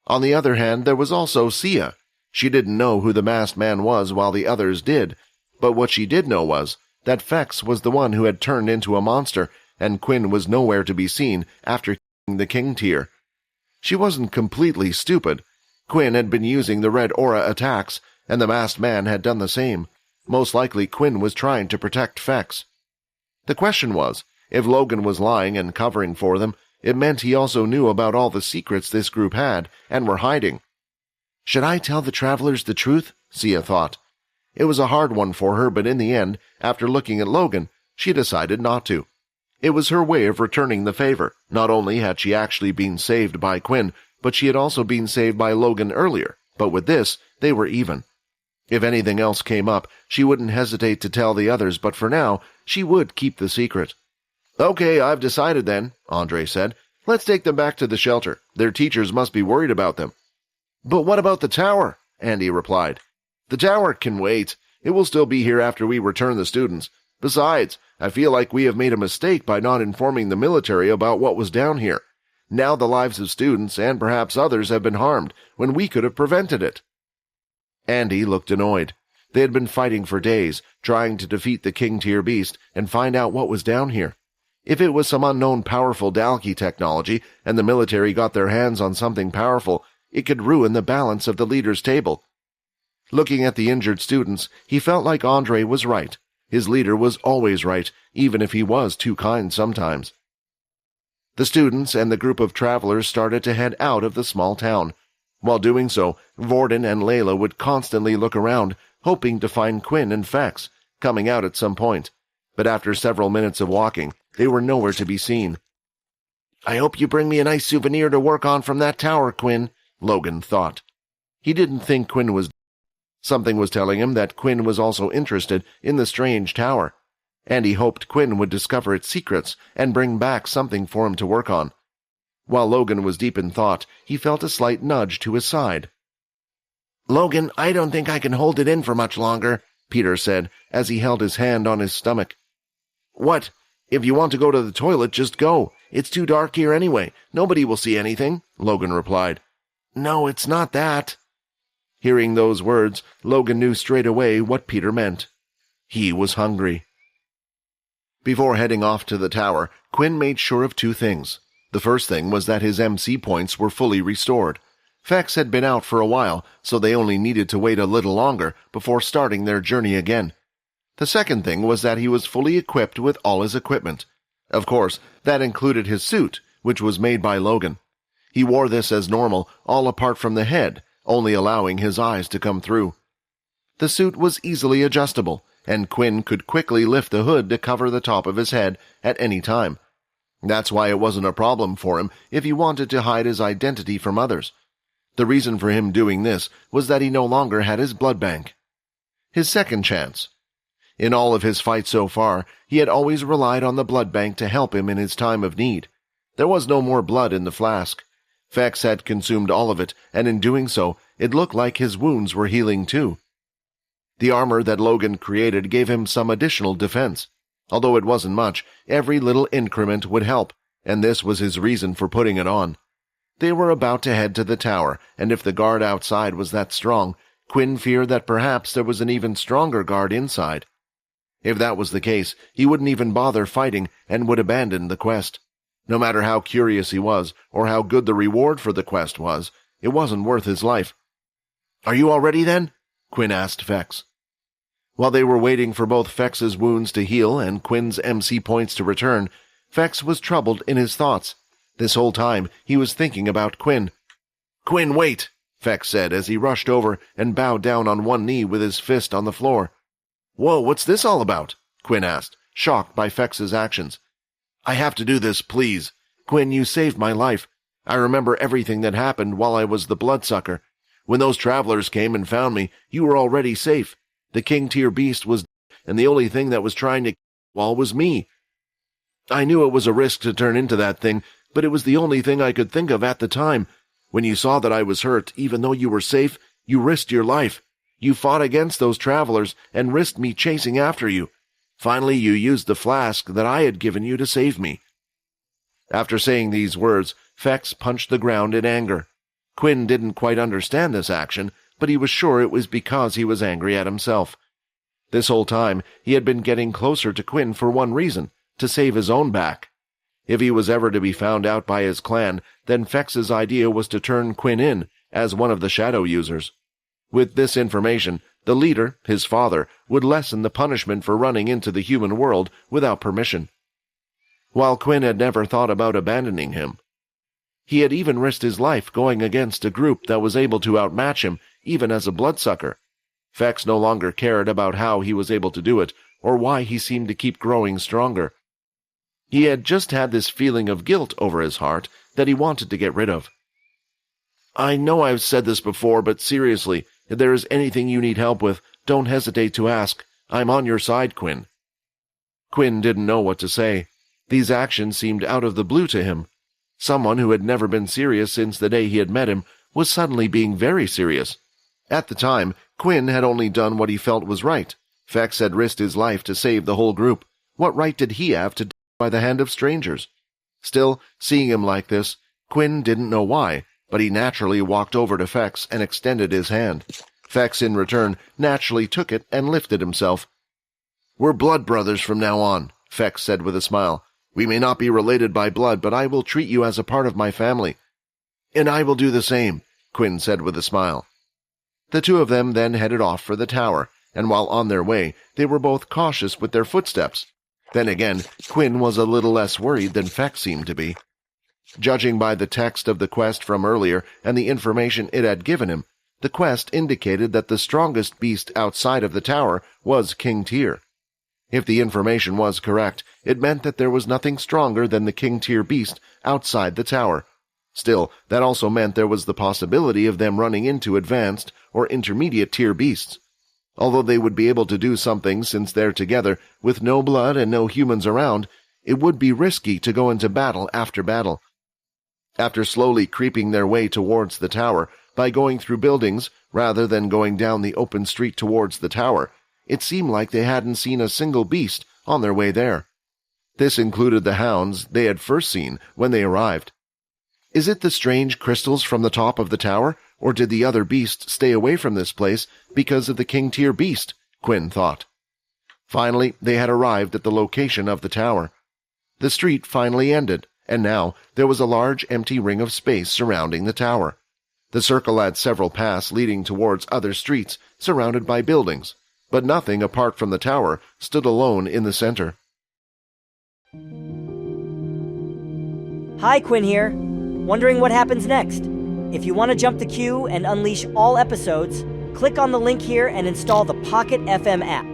On the other hand, there was also Sia. She didn't know who the masked man was while the others did, but what she did know was that Fex was the one who had turned into a monster, and Quinn was nowhere to be seen after killing the king tier. She wasn't completely stupid. Quinn had been using the red aura attacks, and the masked man had done the same. Most likely Quinn was trying to protect Fex. The question was, if Logan was lying and covering for them, it meant he also knew about all the secrets this group had and were hiding. Should I tell the travelers the truth? Sia thought. It was a hard one for her, but in the end, after looking at Logan, she decided not to. It was her way of returning the favor. Not only had she actually been saved by Quinn, but she had also been saved by Logan earlier. But with this, they were even. If anything else came up, she wouldn't hesitate to tell the others, but for now, she would keep the secret. Okay, I've decided then, Andre said. Let's take them back to the shelter. Their teachers must be worried about them. But what about the tower? Andy replied. The tower can wait. It will still be here after we return the students. Besides, I feel like we have made a mistake by not informing the military about what was down here. Now the lives of students and perhaps others have been harmed when we could have prevented it. Andy looked annoyed. They had been fighting for days, trying to defeat the king-tier beast and find out what was down here. If it was some unknown powerful Dalki technology and the military got their hands on something powerful, it could ruin the balance of the leader's table. Looking at the injured students, he felt like Andre was right. His leader was always right, even if he was too kind sometimes. The students and the group of travelers started to head out of the small town. While doing so, Vorden and Layla would constantly look around, hoping to find Quinn and Fex, coming out at some point. But after several minutes of walking, they were nowhere to be seen. I hope you bring me a nice souvenir to work on from that tower, Quinn, Logan thought. He didn't think Quinn was. Something was telling him that Quinn was also interested in the strange tower, and he hoped Quinn would discover its secrets and bring back something for him to work on. While Logan was deep in thought, he felt a slight nudge to his side. Logan, I don't think I can hold it in for much longer, Peter said, as he held his hand on his stomach. What? If you want to go to the toilet, just go. It's too dark here anyway. Nobody will see anything, Logan replied. No, it's not that. Hearing those words, Logan knew straight away what Peter meant. He was hungry. Before heading off to the tower, Quinn made sure of two things. The first thing was that his MC points were fully restored. Fex had been out for a while, so they only needed to wait a little longer before starting their journey again. The second thing was that he was fully equipped with all his equipment. Of course, that included his suit, which was made by Logan. He wore this as normal, all apart from the head, only allowing his eyes to come through. The suit was easily adjustable, and Quinn could quickly lift the hood to cover the top of his head at any time. That's why it wasn't a problem for him if he wanted to hide his identity from others. The reason for him doing this was that he no longer had his blood bank. His second chance. In all of his fights so far, he had always relied on the blood bank to help him in his time of need. There was no more blood in the flask. Fex had consumed all of it, and in doing so, it looked like his wounds were healing too. The armor that Logan created gave him some additional defense. Although it wasn't much, every little increment would help, and this was his reason for putting it on. They were about to head to the tower, and if the guard outside was that strong, Quinn feared that perhaps there was an even stronger guard inside. If that was the case, he wouldn't even bother fighting and would abandon the quest. No matter how curious he was, or how good the reward for the quest was, it wasn't worth his life. Are you all ready then? Quinn asked Fex. While they were waiting for both Fex's wounds to heal and Quinn's MC points to return, Fex was troubled in his thoughts. This whole time, he was thinking about Quinn. Quinn, wait, Fex said as he rushed over and bowed down on one knee with his fist on the floor. Whoa, what's this all about? Quinn asked, shocked by Fex's actions. I have to do this, please. Quinn, you saved my life. I remember everything that happened while I was the bloodsucker. When those travelers came and found me, you were already safe. The king-tier beast was and the only thing that was trying to kill was me. I knew it was a risk to turn into that thing, but it was the only thing I could think of at the time. When you saw that I was hurt, even though you were safe, you risked your life. You fought against those travelers and risked me chasing after you. Finally, you used the flask that I had given you to save me. After saying these words, Fex punched the ground in anger. Quinn didn't quite understand this action, but he was sure it was because he was angry at himself. This whole time, he had been getting closer to Quinn for one reason, to save his own back. If he was ever to be found out by his clan, then Fex's idea was to turn Quinn in as one of the shadow users. With this information, the leader, his father, would lessen the punishment for running into the human world without permission. While Quinn had never thought about abandoning him, he had even risked his life going against a group that was able to outmatch him, even as a bloodsucker. Fex no longer cared about how he was able to do it, or why he seemed to keep growing stronger. He had just had this feeling of guilt over his heart that he wanted to get rid of. "I know I've said this before, but seriously, if there is anything you need help with, don't hesitate to ask. I'm on your side, Quinn." Quinn didn't know what to say. These actions seemed out of the blue to him. Someone who had never been serious since the day he had met him was suddenly being very serious. At the time, Quinn had only done what he felt was right. Fex had risked his life to save the whole group. What right did he have to die by the hand of strangers? Still, seeing him like this, Quinn didn't know why, but he naturally walked over to Fex and extended his hand. Fex, in return, naturally took it and lifted himself. "We're blood brothers from now on," Fex said with a smile. "We may not be related by blood, but I will treat you as a part of my family." "And I will do the same," Quinn said with a smile. The two of them then headed off for the tower, and while on their way, they were both cautious with their footsteps. Then again, Quinn was a little less worried than Fex seemed to be. Judging by the text of the quest from earlier and the information it had given him, the quest indicated that the strongest beast outside of the tower was King Tyr. If the information was correct, it meant that there was nothing stronger than the King Tyr beast outside the tower. Still, that also meant there was the possibility of them running into advanced or intermediate tier beasts. Although they would be able to do something since they're together, with no blood and no humans around, it would be risky to go into battle after battle. After slowly creeping their way towards the tower, by going through buildings rather than going down the open street towards the tower, it seemed like they hadn't seen a single beast on their way there. This included the hounds they had first seen when they arrived. Is it the strange crystals from the top of the tower, or did the other beasts stay away from this place because of the King Tyr beast? Quinn thought. Finally, they had arrived at the location of the tower. The street finally ended, and now there was a large empty ring of space surrounding the tower. The circle had several paths leading towards other streets surrounded by buildings, but nothing apart from the tower stood alone in the center. Hi, Quinn here. Wondering what happens next? If you want to jump the queue and unleash all episodes, click on the link here and install the Pocket FM app.